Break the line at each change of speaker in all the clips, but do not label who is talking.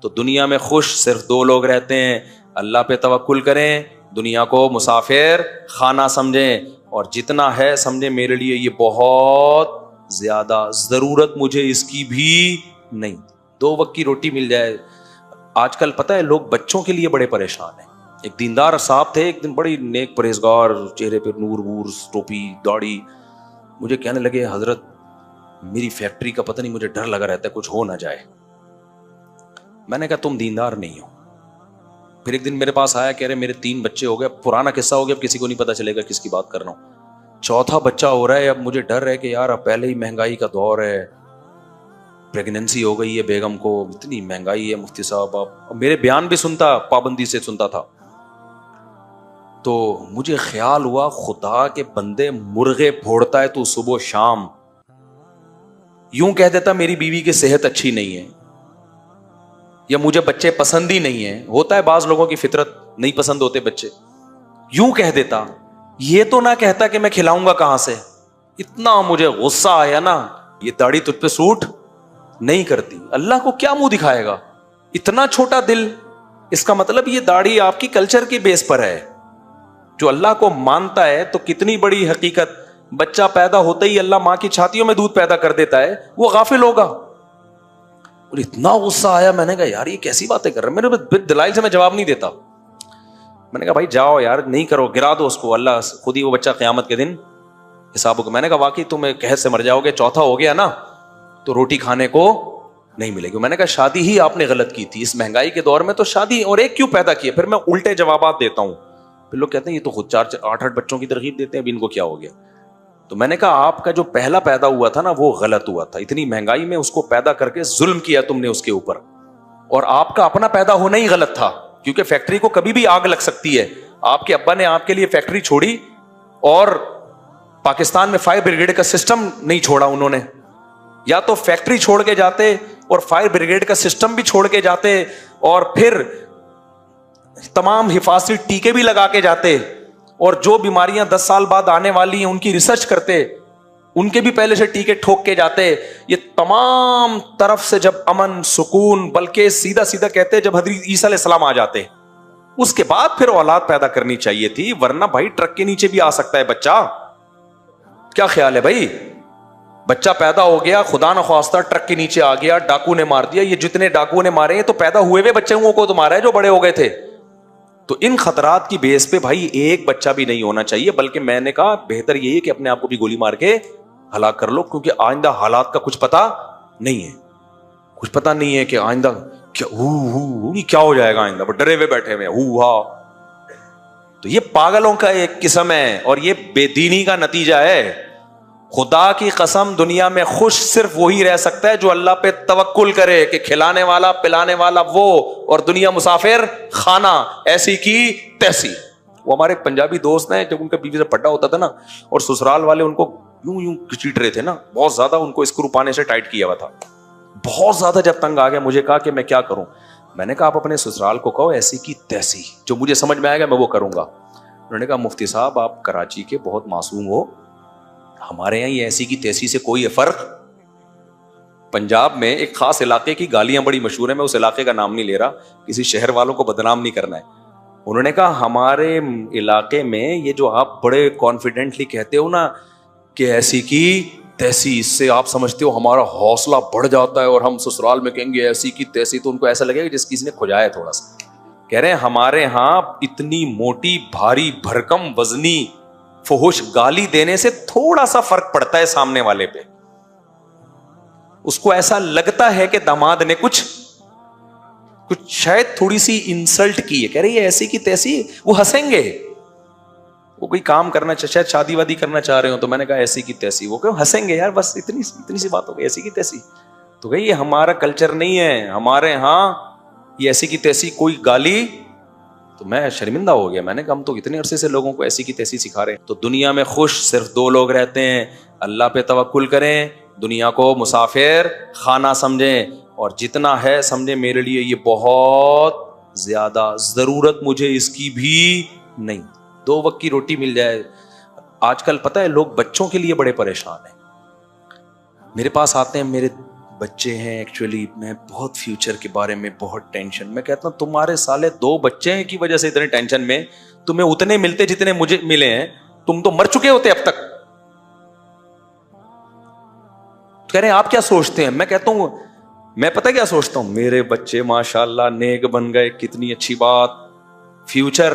تو دنیا میں خوش صرف دو لوگ رہتے ہیں، اللہ پہ توکل کریں، دنیا کو مسافر خانہ سمجھیں، اور جتنا ہے سمجھیں میرے لیے یہ بہت زیادہ، ضرورت مجھے اس کی بھی نہیں، 2 وقت کی روٹی مل جائے۔ آج کل پتہ ہے لوگ بچوں کے لیے بڑے پریشان ہیں۔ ایک دیندار صاحب تھے، ایک دن بڑی نیک پرہیزگار، چہرے پہ نور وور، ٹوپی داڑھی، مجھے کہنے لگے حضرت میری فیکٹری کا پتہ نہیں مجھے ڈر لگا رہتا ہے کچھ ہو نہ جائے۔ میں نے کہا تم دیندار نہیں ہو۔ پھر ایک دن میرے پاس آیا، کہہ رہے میرے 3 بچے ہو گئے، پرانا قصہ ہو گیا، اب کسی کو نہیں پتا چلے گا کس کی بات کر رہا ہوں، 4تھا بچہ ہو رہا ہے، اب مجھے ڈر ہے کہ یار اب پہلے ہی مہنگائی کا دور ہے، پریگننسی ہو گئی ہے بیگم کو، اتنی مہنگائی ہے مفتی صاحب، آپ میرے بیان بھی سنتا، پابندی سے سنتا تھا۔ تو مجھے خیال ہوا خدا کے بندے مرغے پھوڑتا ہے تو صبح و شام، یوں کہہ دیتا میری بیوی کی صحت اچھی نہیں ہے یا مجھے بچے پسند ہی نہیں ہیں، ہوتا ہے بعض لوگوں کی فطرت نہیں پسند ہوتے بچے، یوں کہہ دیتا، یہ تو نہ کہتا کہ میں کھلاؤں گا کہاں سے۔ اتنا مجھے غصہ آیا نا، یہ داڑھی تجھ پہ سوٹ نہیں کرتی، اللہ کو کیا منہ دکھائے گا، اتنا چھوٹا دل۔ اس کا مطلب یہ داڑھی آپ کی کلچر کی بیس پر ہے، جو اللہ کو مانتا ہے تو کتنی بڑی حقیقت، بچہ پیدا ہوتا ہی اللہ ماں کی چھاتیوں میں دودھ پیدا کر دیتا ہے، وہ غافل ہوگا۔ اور اتنا غصہ آیا، میں نے کہا یار یہ کیسی باتیں کر رہے ہیں، میرے دلائل سے میں جواب نہیں دیتا۔ میں نے کہا بھائی جاؤ یار، نہیں کرو، گرا دو اس کو، اللہ خود ہی وہ بچہ قیامت کے دن حساب ہوگا۔ میں نے کہا واقعی تم قحط سے مر جاؤ گے، 4تھا ہو گیا نا تو روٹی کھانے کو نہیں ملے گی۔ میں نے کہا شادی ہی آپ نے غلط کی تھی، اس مہنگائی کے دور میں تو شادی اور ایک کیوں پیدا کیا۔ پھر میں الٹے جوابات دیتا ہوں، پھر لوگ کہتے ہیں یہ تو خود 8 بچوں کی ترغیب دیتے ہیں، اب ان کو کیا ہو گیا۔ تو میں نے کہا آپ کا جو پہلا پیدا ہوا تھا نا وہ غلط ہوا تھا، اتنی مہنگائی میں اس کو پیدا کر کے ظلم کیا تم نے اس کے اوپر، اور آپ کا اپنا پیدا ہونا ہی غلط تھا، کیونکہ فیکٹری کو کبھی بھی آگ لگ سکتی ہے۔ آپ کے ابا نے آپ کے لیے فیکٹری چھوڑی، اور پاکستان میں فائر بریگیڈ کا سسٹم نہیں چھوڑا انہوں نے، یا تو فیکٹری چھوڑ کے جاتے اور فائر بریگیڈ کا سسٹم بھی چھوڑ کے جاتے، اور پھر تمام حفاظتی ٹیکے بھی لگا کے جاتے، اور جو بیماریاں 10 سال بعد آنے والی ہیں ان کی ریسرچ کرتے، ان کے بھی پہلے سے ٹیکے ٹھوک کے جاتے۔ یہ تمام طرف سے جب امن سکون، بلکہ سیدھا سیدھا کہتے جب حضرت عیسیٰ علیہ السلام آ جاتے، اس کے بعد پھر اولاد پیدا کرنی چاہیے تھی، ورنہ بھائی ٹرک کے نیچے بھی آ سکتا ہے بچہ۔ کیا خیال ہے بھائی، بچہ پیدا ہو گیا، خدا نخواستہ ٹرک کے نیچے آ گیا، ڈاکو نے مار دیا، یہ جتنے ڈاکو نے مارے ہیں تو پیدا ہوئے ہوئے بچوں کو تو مارا ہے جو بڑے ہو گئے تھے۔ تو ان خطرات کی بیس پہ بھائی ایک بچہ بھی نہیں ہونا چاہیے، بلکہ میں نے کہا بہتر یہی ہے کہ اپنے آپ کو بھی گولی مار کے ہلاک کر لو، کیونکہ آئندہ حالات کا کچھ پتا نہیں ہے، کچھ پتا نہیں ہے کہ آئندہ کیا ہو جائے گا، آئندہ ڈرے ہوئے بیٹھے ہوئے ہاں۔ تو یہ پاگلوں کا ایک قسم ہے، اور یہ بے دینی کا نتیجہ ہے۔ خدا کی قسم دنیا میں خوش صرف وہی رہ سکتا ہے جو اللہ پہ توکل کرے کہ کھلانے والا پلانے والا وہ، اور دنیا مسافر خانہ، ایسی کی تیسی۔ وہ ہمارے پنجابی دوست ہیں، جب ان کا بیوی سے پٹا ہوتا تھا نا، اور سسرال والے ان کو یوں یوں کچیٹ رہے تھے نا، بہت زیادہ ان کو اسکرو پانے سے ٹائٹ کیا ہوا تھا، بہت زیادہ جب تنگ آ گیا، مجھے کہا کہ میں کیا کروں۔ میں نے کہا آپ اپنے سسرال کو کہو ایسی کی تیسی، جو مجھے سمجھ میں آئے گا میں وہ کروں گا۔ انہوں نے کہا مفتی صاحب آپ کراچی کے بہت معصوم ہو، ہمارے یہاں یہ ایسی کی تیسی سے کوئی فرق۔ پنجاب میں ایک خاص علاقے کی گالیاں بڑی مشہور ہیں، میں اس علاقے کا نام نہیں لے رہا، کسی شہر والوں کو بدنام نہیں کرنا ہے۔ انہوں نے کہا ہمارے علاقے میں یہ جو آپ بڑے کانفیڈنٹلی کہتے ہو نا کہ ایسی کی تیسی، اس سے آپ سمجھتے ہو ہمارا حوصلہ بڑھ جاتا ہے، اور ہم سسرال میں کہیں گے ایسی کی تیسی تو ان کو ایسا لگے گا جس کسی نے کھجایا تھوڑا سا۔ کہہ رہے ہیں ہمارے ہاں اتنی موٹی بھاری بھرکم وزنی فحش گالی دینے سے تھوڑا سا فرق پڑتا ہے سامنے والے پہ، اس کو ایسا لگتا ہے کہ داماد نے کچھ شاید تھوڑی سی انسلٹ کی ہے، کہہ رہے ہیں ایسی کی تیسی، وہ ہنسیں گے، وہ کوئی کام کرنا شاید شادی وادی کرنا چاہ رہے ہو، تو میں نے کہا ایسی کی تیسی، وہ کہوں ہنسیں گے یار، بس اتنی سی بات ہو گئی، ایسی کی تیسی۔ تو کہ یہ ہمارا کلچر نہیں ہے، ہمارے ہاں یہ ایسی کی تیسی کوئی گالی، تو میں شرمندہ ہو گیا۔ میں نے کہا ہم تو اتنے عرصے سے لوگوں کو ایسی کی تیسی سکھا رہے ہیں۔ تو دنیا میں خوش صرف 2 لوگ رہتے ہیں، اللہ پہ توکل کریں، دنیا کو مسافر خانہ سمجھیں، اور جتنا ہے سمجھیں میرے لیے یہ بہت زیادہ، ضرورت مجھے اس کی بھی نہیں، 2 وقت کی روٹی مل جائے۔ آج کل پتہ ہے لوگ بچوں کے لیے بڑے پریشان ہیں، میرے پاس آتے ہیں، میرے بچے ہیں ایکچولی میں بہت فیوچر کے بارے میں بہت ٹینشن. میں کہتا ہوں تمہارے سالے 2 بچے ہیں کی وجہ سے اتنے ٹینشن میں, تمہیں اتنے ملتے جتنے مجھے ملے ہیں, تم تو مر چکے ہوتے اب تک. کہہ رہے ہیں آپ کیا سوچتے ہیں؟ میں کہتا ہوں میں پتہ کیا سوچتا ہوں, میرے بچے ماشاءاللہ نیک بن گئے, کتنی اچھی بات. فیوچر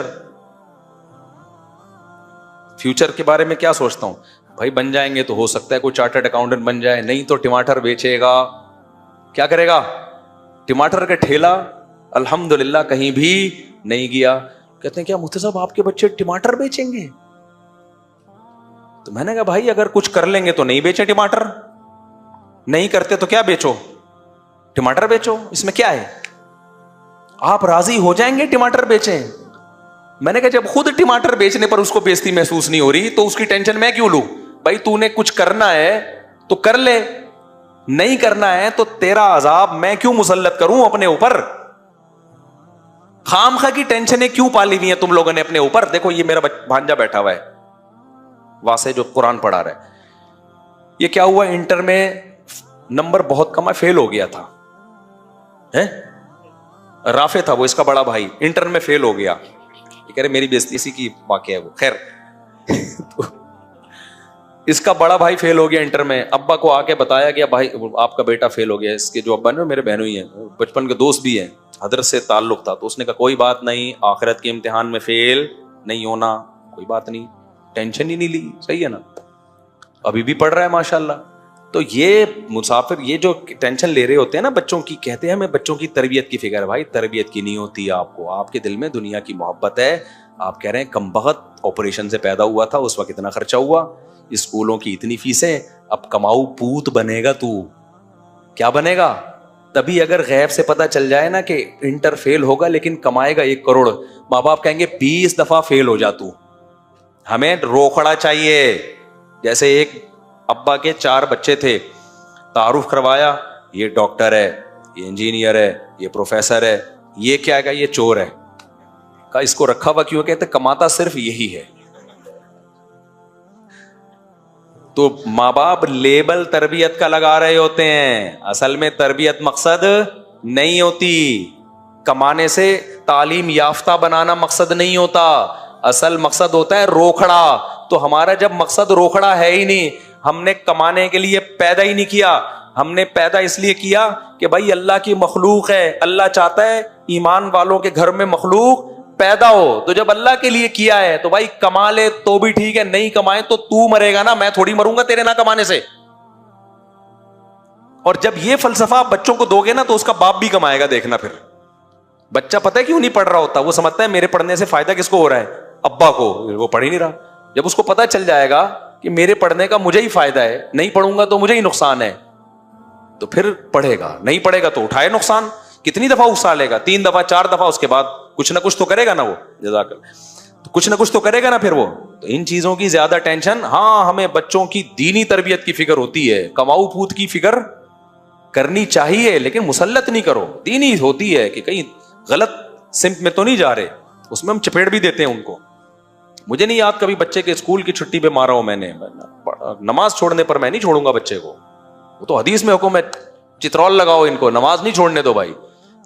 کے بارے میں کیا سوچتا ہوں, بھائی بن جائیں گے تو ہو سکتا ہے کوئی چارٹرڈ اکاؤنٹنٹ بن جائے, نہیں تو ٹماٹر بیچے گا. کیا کرے گا؟ ٹماٹر کا ٹھیلا. الحمدللہ کہیں بھی نہیں گیا. کہتے ہیں کیا مفتی صاحب آپ کے بچے ٹماٹر بیچیں گے؟ تو میں نے کہا بھائی اگر کچھ کر لیں گے تو نہیں بیچیں ٹماٹر, نہیں کرتے تو کیا بیچو, ٹماٹر بیچو, اس میں کیا ہے؟ آپ راضی ہو جائیں گے ٹماٹر بیچیں. میں نے کہا جب خود ٹماٹر بیچنے پر اس کو بےزتی محسوس نہیں ہو رہی تو اس کی ٹینشن میں کیوں لوں؟ بھائی تو نے کچھ کرنا ہے تو کر لے, نہیں کرنا ہے تو تیرا عذاب میں کیوں مسلط کروں اپنے اوپر؟ خام خواہ کی ٹینشنیں کیوں پالی ہوئی ہیں تم لوگوں نے اپنے اوپر؟ دیکھو یہ میرا بھانجا بیٹھا ہوا ہے واسطے جو قرآن پڑھا رہا ہے, یہ کیا ہوا, انٹر میں نمبر بہت کم ہے, فیل ہو گیا تھا. رافع تھا وہ, اس کا بڑا بھائی, انٹر میں فیل ہو گیا. یہ کہہ رہے میری بےزتی اسی کی واقعہ ہے وہ. خیر اس کا بڑا بھائی فیل ہو گیا انٹر میں. ابا کو آ کے بتایا گیا بھائی آپ کا بیٹا فیل ہو گیا. اس کے جو ابا نے میرے بہنوں ہی ہیں, بچپن کے دوست بھی ہیں, حضرت سے تعلق تھا. تو اس نے کہا کوئی بات نہیں, آخرت کے امتحان میں فیل نہیں ہونا, کوئی بات نہیں, ٹینشن ہی نہیں لی. صحیح ہے نا, ابھی بھی پڑھ رہا ہے ماشاءاللہ. تو یہ مسافر یہ جو ٹینشن لے رہے ہوتے ہیں نا بچوں کی, کہتے ہیں ہمیں بچوں کی تربیت کی فکر ہے. بھائی تربیت کی نہیں ہوتی آپ کو, آپ کے دل میں دنیا کی محبت ہے. آپ کہہ رہے ہیں کم بخت آپریشن سے پیدا ہوا تھا, اس وقت اتنا خرچہ ہوا, اسکولوں کی اتنی فیسیں, اب کماؤ پوت بنے گا تو. کیا بنے گا؟ تبھی اگر غیب سے پتہ چل جائے نا کہ انٹر فیل ہوگا لیکن کمائے گا 1 کروڑ, ماں باپ کہیں گے 20 دفعہ فیل ہو جا تو, ہمیں روکھڑا چاہیے. جیسے ایک ابا کے 4 بچے تھے, تعارف کروایا, یہ ڈاکٹر ہے, یہ انجینئر ہے, یہ پروفیسر ہے, یہ کیا ہے, یہ چور ہے. کہا اس کو رکھا ہوا کیوں؟ کہتے کماتا صرف یہی ہے. تو ماں باپ لیبل تربیت کا لگا رہے ہوتے ہیں, اصل میں تربیت مقصد نہیں ہوتی. کمانے سے تعلیم یافتہ بنانا مقصد نہیں ہوتا, اصل مقصد ہوتا ہے روکھڑا. تو ہمارا جب مقصد روکھڑا ہے ہی نہیں, ہم نے کمانے کے لیے پیدا ہی نہیں کیا, ہم نے پیدا اس لیے کیا کہ بھائی اللہ کی مخلوق ہے, اللہ چاہتا ہے ایمان والوں کے گھر میں مخلوق پیدا ہو. تو جب اللہ کے لیے کیا ہے تو بھائی کما لے تو بھی ٹھیک ہے, نہیں کمائے تو مرے گا نا, میں تھوڑی مروں گا تیرے نہ کمانے سے. اور جب یہ فلسفہ بچوں کو دو گے نا تو اس کا باپ بھی کمائے گا. دیکھنا پھر بچہ پتہ ہے کیوں نہیں پڑھ رہا ہوتا, وہ سمجھتا ہے میرے پڑھنے سے فائدہ کس کو ہو رہا ہے, ابا کو, وہ پڑھ ہی نہیں رہا. جب اس کو پتہ چل جائے گا کہ میرے پڑھنے کا مجھے ہی فائدہ ہے, نہیں پڑھوں گا تو مجھے ہی نقصان ہے, تو پھر پڑھے گا. نہیں پڑھے گا تو اٹھائے نقصان. کتنی دفعہ اکسا لے گا, 3 دفعہ 4 دفعہ, اس کے بعد کچھ نہ کچھ تو کرے گا نا وہ. جزاک اللہ, تو کچھ نہ کچھ تو کرے گا نا پھر وہ. تو ان چیزوں کی زیادہ ٹینشن, ہاں ہمیں بچوں کی دینی تربیت کی فکر ہوتی ہے, کماؤ پوت کی فکر کرنی چاہیے لیکن مسلط نہیں کرو. دینی ہوتی ہے کہ کہیں غلط سمت میں تو نہیں جا رہے, اس میں ہم چپیڑ بھی دیتے ہیں ان کو. مجھے نہیں یاد کبھی بچے کے اسکول کی چھٹی پہ مارا ہوں میں نے, نماز چھوڑنے پر میں نہیں چھوڑوں گا بچے کو, وہ تو حدیث میں حکم ہے چترول لگاؤ ان کو, نماز نہیں چھوڑنے دو بھائی,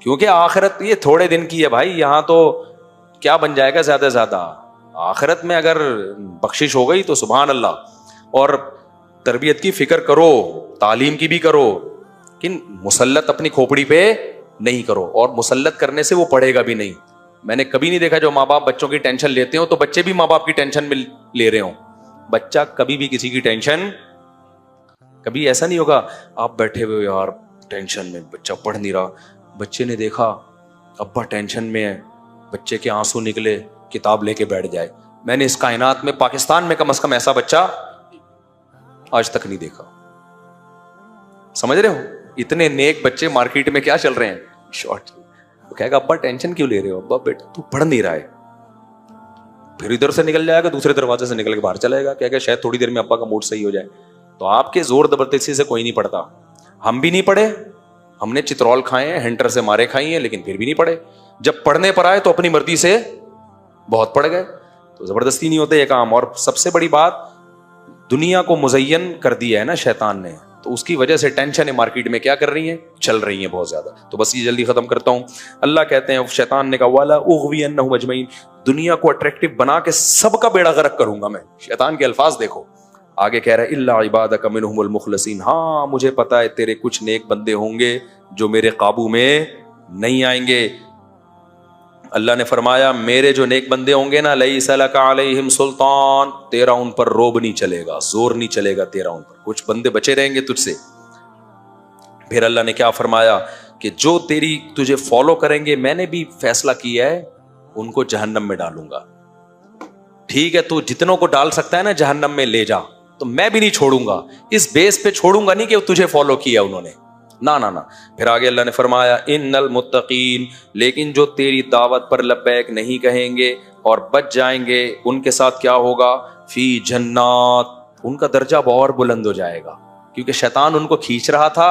کیونکہ آخرت یہ تھوڑے دن کی ہے بھائی. یہاں تو کیا بن جائے گا زیادہ سے زیادہ, آخرت میں اگر بخشش ہو گئی تو سبحان اللہ. اور تربیت کی فکر کرو, تعلیم کی بھی کرو, لیکن مسلط اپنی کھوپڑی پہ نہیں کرو, اور مسلط کرنے سے وہ پڑھے گا بھی نہیں. میں نے کبھی نہیں دیکھا جو ماں باپ بچوں کی ٹینشن لیتے ہوں تو بچے بھی ماں باپ کی ٹینشن میں لے رہے ہوں. بچہ کبھی بھی کسی کی ٹینشن, کبھی ایسا نہیں ہوگا آپ بیٹھے ہوئے یار ٹینشن میں, بچہ پڑھ نہیں رہا, بچے نے دیکھا ابا ٹینشن میں ہے, بچے کے آنسو نکلے, کتاب لے کے بیٹھ جائے. میں نے اس کائنات میں پاکستان میں کم از کم ایسا بچہ آج تک نہیں دیکھا. سمجھ رہے ہو, اتنے نیک بچے مارکیٹ میں کیا چل رہے ہیں, شارٹ. وہ کہے گا ابا ٹینشن کیوں لے رہے ہو, ابا بیٹا تو پڑھ نہیں رہا ہے. پھر ادھر سے نکل جائے گا, دوسرے دروازے سے نکل کے باہر چلے گا, کہے گا شاید تھوڑی دیر میں ابا کا موڈ صحیح ہو جائے. تو آپ کے زور زبردستی سے کوئی نہیں پڑھتا. ہم بھی نہیں پڑھے, ہم نے چترول کھائے ہیں, ہنٹر سے مارے کھائی ہیں, لیکن پھر بھی نہیں پڑھے. جب پڑھنے پر آئے تو اپنی مرضی سے بہت پڑھ گئے. تو زبردستی نہیں ہوتے یہ کام. اور سب سے بڑی بات, دنیا کو مزین کر دیا ہے نا شیطان نے, تو اس کی وجہ سے ٹینشن مارکیٹ میں کیا کر رہی ہیں, چل رہی ہیں بہت زیادہ. تو بس یہ جلدی ختم کرتا ہوں. اللہ کہتے ہیں, شیطان نے کہا والا اغوینہم اجمعین, دنیا کو اٹریکٹیو بنا کے سب کا بیڑا غرق کروں گا میں. شیطان کے الفاظ دیکھو, آگے کہہ رہا ہے الا عبادک منہم المخلصین, ہاں مجھے پتا ہے تیرے کچھ نیک بندے ہوں گے جو میرے قابو میں نہیں آئیں گے. اللہ نے فرمایا میرے جو نیک بندے ہوں گے نا, لیس لک علیہم سلطان, تیرا ان پر روب نہیں چلے گا, زور نہیں چلے گا تیرا ان پر, کچھ بندے بچے رہیں گے تجھ سے. پھر اللہ نے کیا فرمایا کہ جو تجھے فالو کریں گے, میں نے بھی فیصلہ کیا ہے ان کو جہنم میں ڈالوں گا. ٹھیک ہے, تو جتنوں کو ڈال سکتا ہے نا جہنم میں لے جا, تو میں بھی نہیں چھوڑوں گا. اس بیس پہ چھوڑوں گا نہیں کہ تجھے فالو کیا انہوں نے, نا نا نا. پھر آگے اللہ نے فرمایا ان المتقین, لیکن جو تیری دعوت پر لبیک نہیں کہیں گے اور بچ جائیں گے, ان کے ساتھ کیا ہوگا, فی جنات, ان کا درجہ اور بلند ہو جائے گا, کیونکہ شیطان ان کو کھینچ رہا تھا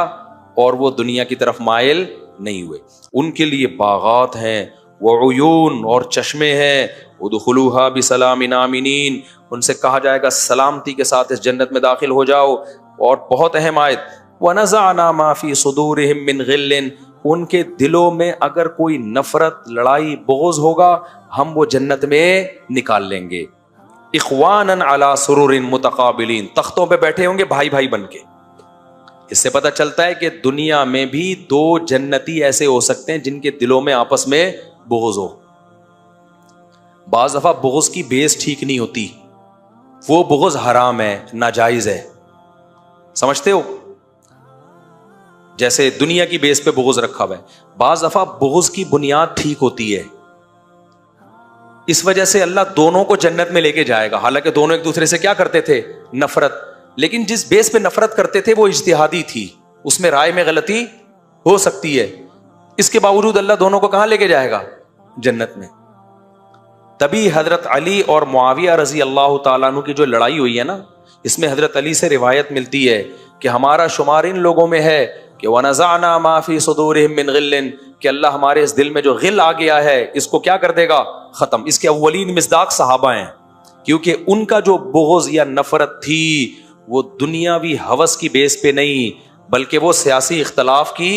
اور وہ دنیا کی طرف مائل نہیں ہوئے. ان کے لیے باغات ہیں, وعیون, اور چشمے ہیں, ادخلوها بسلام آمنین, ان سے کہا جائے گا سلامتی کے ساتھ اس جنت میں داخل ہو جاؤ. اور بہت اہم آیت, وَنَزَعْنَا مَا فِي صُدُورِهِم مِّن غِلٍّ, ان کے دلوں میں اگر کوئی نفرت, لڑائی, بغض ہوگا, ہم وہ جنت میں نکال لیں گے. اخواناً علی سرر متقابلین, تختوں پہ بیٹھے ہوں گے بھائی بھائی بن کے. اس سے پتہ چلتا ہے کہ دنیا میں بھی دو جنتی ایسے ہو سکتے ہیں جن کے دلوں میں آپس میں بغض ہو. بعض دفعہ بغض کی بیس ٹھیک نہیں ہوتی, وہ بغض حرام ہے, ناجائز ہے, سمجھتے ہو, جیسے دنیا کی بیس پہ بغض رکھا ہوا ہے. بعض دفعہ بغض کی بنیاد ٹھیک ہوتی ہے, اس وجہ سے اللہ دونوں کو جنت میں لے کے جائے گا. حالانکہ دونوں ایک دوسرے سے کیا کرتے تھے, نفرت, لیکن جس بیس پہ نفرت کرتے تھے وہ اجتہادی تھی, اس میں رائے میں غلطی ہو سکتی ہے. اس کے باوجود اللہ دونوں کو کہاں لے کے جائے گا, جنت میں. تبھی حضرت علی اور معاویہ رضی اللہ تعالیٰ عنہ کی جو لڑائی ہوئی ہے نا, اس میں حضرت علی سے روایت ملتی ہے کہ ہمارا شمار ان لوگوں میں ہے کہ وَنَزَعْنَا مَا فِي صُدُورِهِم مِّن غِلٍّ, کہ اللہ ہمارے اس دل میں جو غل آ گیا ہے اس کو کیا کر دے گا, ختم. اس کے اولین مصداق صحابہ ہیں, کیونکہ ان کا جو بغض یا نفرت تھی وہ دنیاوی ہوس کی بیس پہ نہیں, بلکہ وہ سیاسی اختلاف کی